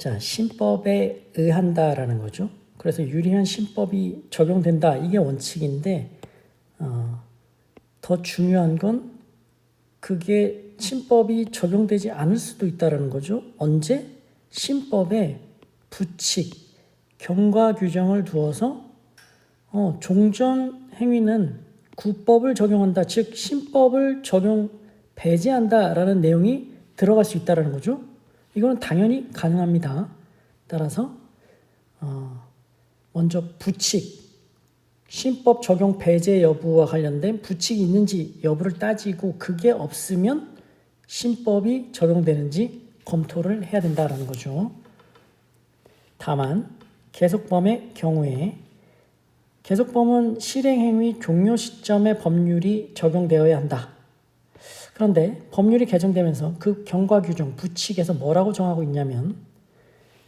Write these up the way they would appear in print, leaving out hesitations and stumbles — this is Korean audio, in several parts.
자, 신법에 의한다라는 거죠. 그래서 유리한 신법이 적용된다. 이게 원칙인데 더 중요한 건 그게 신법이 적용되지 않을 수도 있다는 거죠. 언제? 신법에 부칙, 경과 규정을 두어서 종전 행위는 구법을 적용한다. 즉 신법을 배제한다라는 내용이 들어갈 수 있다는 거죠. 이거는 당연히 가능합니다. 따라서 먼저 부칙, 신법 적용 배제 여부와 관련된 부칙이 있는지 여부를 따지고 그게 없으면 신법이 적용되는지 검토를 해야 된다는 거죠. 다만 계속범의 경우에 계속범은 실행행위 종료 시점에 법률이 적용되어야 한다. 그런데 법률이 개정되면서 그 경과 규정, 부칙에서 뭐라고 정하고 있냐면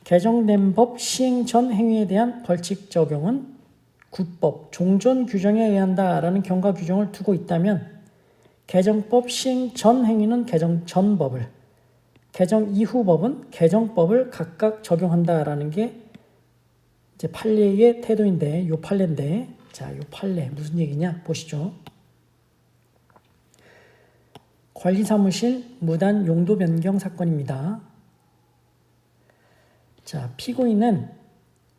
개정된 법 시행 전 행위에 대한 벌칙 적용은 구법, 종전 규정에 의한다라는 경과 규정을 두고 있다면 개정법 시행 전 행위는 개정 전 법을, 개정 이후 법은 개정법을 각각 적용한다라는 게 이제 판례의 태도인데, 요 판례인데, 자, 요 판례 무슨 얘기냐 보시죠. 관리사무실 무단 용도 변경 사건입니다. 자, 피고인은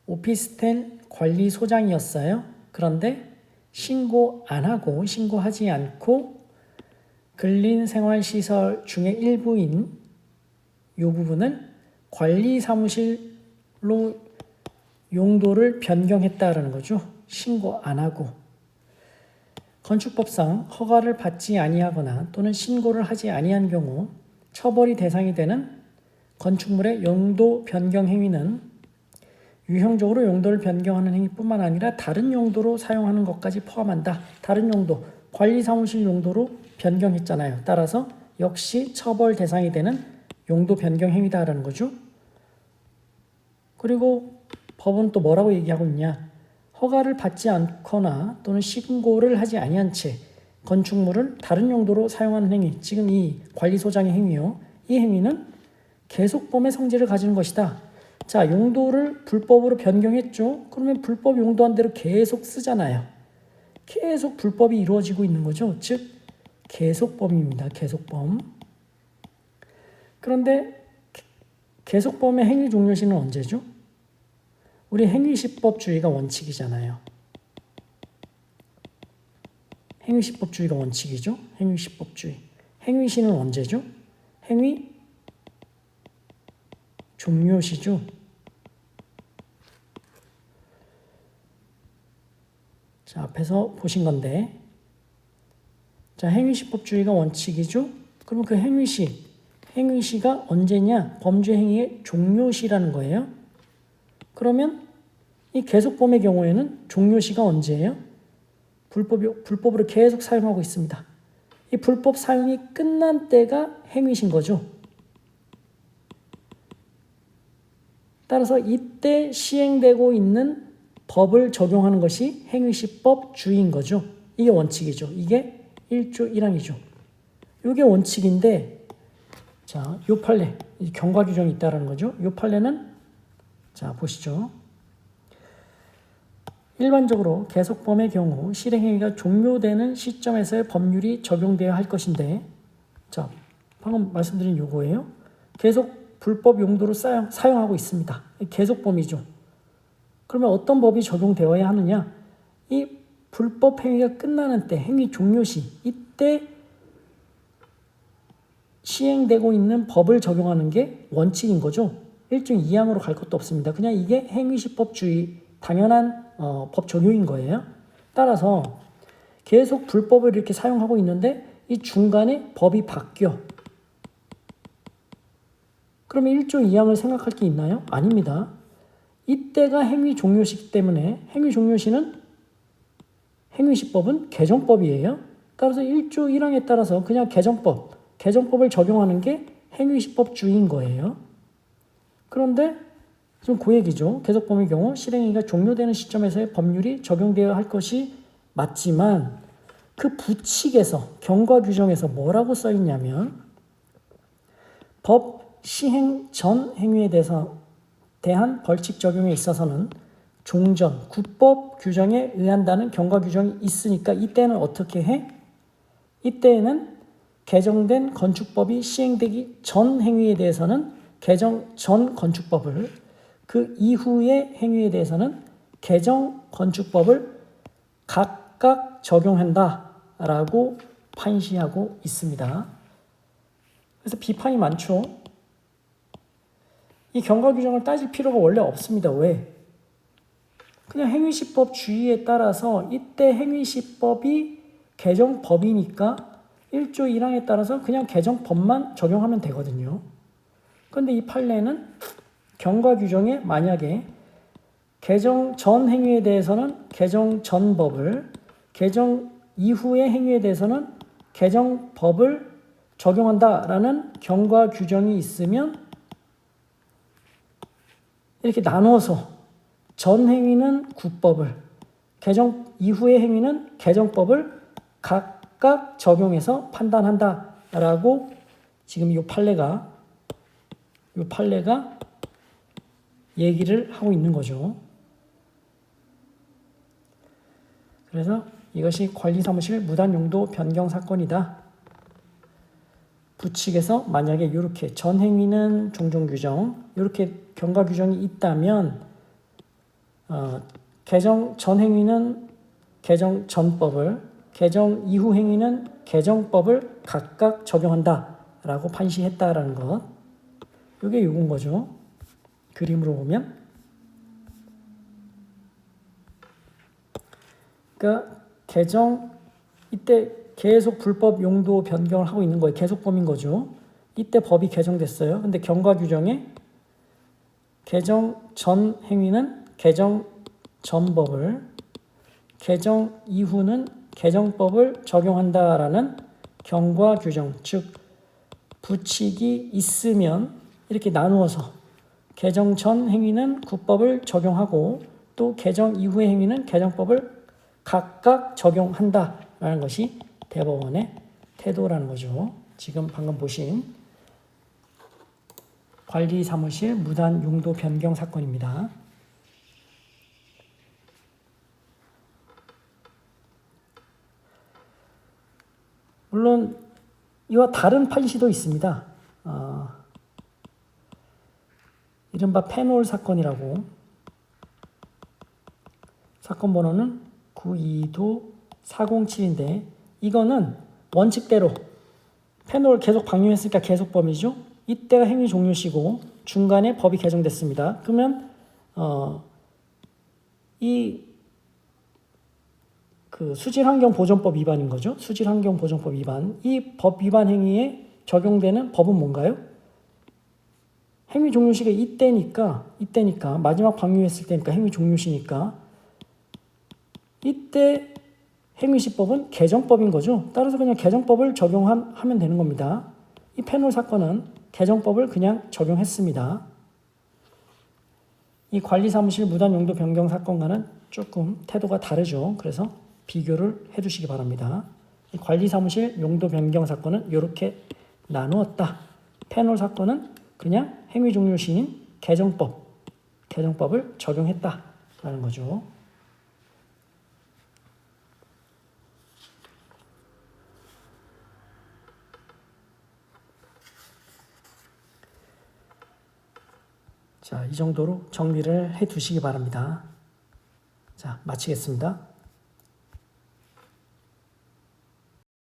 오피스텔 관리소장이었어요. 그런데 신고하지 않고 근린생활시설 중의 일부인 이 부분을 관리사무실로 용도를 변경했다라는 거죠. 신고 안 하고. 건축법상 허가를 받지 아니하거나 또는 신고를 하지 아니한 경우 처벌이 대상이 되는 건축물의 용도 변경 행위는 유형적으로 용도를 변경하는 행위뿐만 아니라 다른 용도로 사용하는 것까지 포함한다. 다른 용도, 관리사무실 용도로 변경했잖아요. 따라서 역시 처벌 대상이 되는 용도 변경 행위다라는 거죠. 그리고 법은 또 뭐라고 얘기하고 있냐? 허가를 받지 않거나 또는 신고를 하지 아니한 채 건축물을 다른 용도로 사용하는 행위, 지금 이 관리소장의 행위요. 이 행위는 계속범의 성질을 가지는 것이다. 자, 용도를 불법으로 변경했죠. 그러면 불법 용도한 대로 계속 쓰잖아요. 계속 불법이 이루어지고 있는 거죠. 즉 계속범입니다. 계속범. 그런데 계속범의 행위 종료시는 언제죠? 우리 행위시법주의가 원칙이잖아요. 행위시법주의가 원칙이죠. 행위시법주의. 행위시는 언제죠? 행위 종료시죠. 자, 앞에서 보신 건데, 자, 행위시법주의가 원칙이죠. 그러면 그 행위시가 언제냐? 범죄 행위의 종료시라는 거예요. 그러면 이 계속범의 경우에는 종료시가 언제예요? 불법으로 계속 사용하고 있습니다. 이 불법 사용이 끝난 때가 행위신 거죠. 따라서 이때 시행되고 있는 법을 적용하는 것이 행위시법주의인 거죠. 이게 원칙이죠. 이게 1조 1항이죠. 이게 원칙인데, 자, 요 판례, 경과 규정이 있다는 거죠. 요 판례는, 자, 보시죠. 일반적으로 계속범의 경우 실행행위가 종료되는 시점에서의 법률이 적용되어야 할 것인데, 자, 방금 말씀드린 요거예요. 계속 불법 용도로 사용하고 있습니다. 계속범이죠. 그러면 어떤 법이 적용되어야 하느냐? 이 불법 행위가 끝나는 때, 행위 종료시, 이때 시행되고 있는 법을 적용하는 게 원칙인 거죠. 1종 2항으로 갈 것도 없습니다. 그냥 이게 행위시법주의 당연한 법 적용인 거예요. 따라서 계속 불법을 이렇게 사용하고 있는데 이 중간에 법이 바뀌어. 그러면 1조 2항을 생각할 게 있나요? 아닙니다. 이때가 행위 종료시기 때문에 행위 종료시는 행위시법은 개정법이에요. 따라서 1조 1항에 따라서 그냥 개정법을 적용하는 게 행위시법주의인 거예요. 그런데 지금 그 얘기죠. 계속범의 경우 실행행위가 종료되는 시점에서의 법률이 적용되어야 할 것이 맞지만 그 부칙에서 경과 규정에서 뭐라고 써 있냐면 법 시행 전 행위에 대해서 대한 벌칙 적용에 있어서는 종전, 구법 규정에 의한다는 경과 규정이 있으니까 이때는 어떻게 해? 이때에는 개정된 건축법이 시행되기 전 행위에 대해서는 개정 전 건축법을, 그 이후의 행위에 대해서는 개정 건축법을 각각 적용한다라고 판시하고 있습니다. 그래서 비판이 많죠. 이 경과 규정을 따질 필요가 원래 없습니다. 왜? 그냥 행위시법 주의에 따라서 이때 행위시법이 개정법이니까 1조 1항에 따라서 그냥 개정법만 적용하면 되거든요. 그런데 이 판례는 경과 규정에 만약에 개정 전 행위에 대해서는 개정 전 법을, 개정 이후의 행위에 대해서는 개정법을 적용한다라는 경과 규정이 있으면 이렇게 나눠서 전 행위는 구법을, 개정 이후의 행위는 개정법을 각각 적용해서 판단한다라고 지금 이 판례가 얘기를 하고 있는 거죠. 그래서 이것이 관리사무실 무단용도 변경 사건이다. 부칙에서 만약에 이렇게 전행위는 종종규정, 이렇게 경과 규정이 있다면 개정 전행위는 개정 전법을, 개정 이후 행위는 개정법을 각각 적용한다라고 판시했다라는 것. 이게 요건 거죠. 그림으로 보면. 그러니까 개정 이때 계속 불법 용도 변경을 하고 있는 거예요. 계속범인 거죠. 이때 법이 개정됐어요. 근데 경과 규정에 개정 전 행위는 개정 전법을, 개정 이후는 개정법을 적용한다라는 경과 규정, 즉 부칙이 있으면 이렇게 나누어서 개정 전 행위는 구법을 적용하고 또 개정 이후의 행위는 개정법을 각각 적용한다라는 것이 대법원의 태도라는 거죠. 지금 방금 보신 관리사무실 무단 용도 변경 사건입니다. 물론 이와 다른 판시도 있습니다. 이른바 페놀 사건이라고, 사건 번호는 92도 407인데 이거는 원칙대로 페놀 계속 방류했으니까 계속범이죠. 이때가 행위 종료시고 중간에 법이 개정됐습니다. 그러면 그 수질환경보존법 위반인 거죠. 수질환경보존법 위반. 이 법 위반 행위에 적용되는 법은 뭔가요? 행위 종료시가 이때니까 마지막 방류했을 때니까 행위 종료시니까 이때 행위시법은 개정법인 거죠. 따라서 그냥 개정법을 적용하면 되는 겁니다. 이 페놀 사건은 개정법을 그냥 적용했습니다. 이 관리사무실 무단용도 변경 사건과는 조금 태도가 다르죠. 그래서 비교를 해두시기 바랍니다. 이 관리사무실 용도 변경 사건은 이렇게 나누었다. 페놀 사건은 그냥 행위 종료 시인 개정법을 적용했다라는 거죠. 자, 이 정도로 정리를 해 두시기 바랍니다. 자, 마치겠습니다.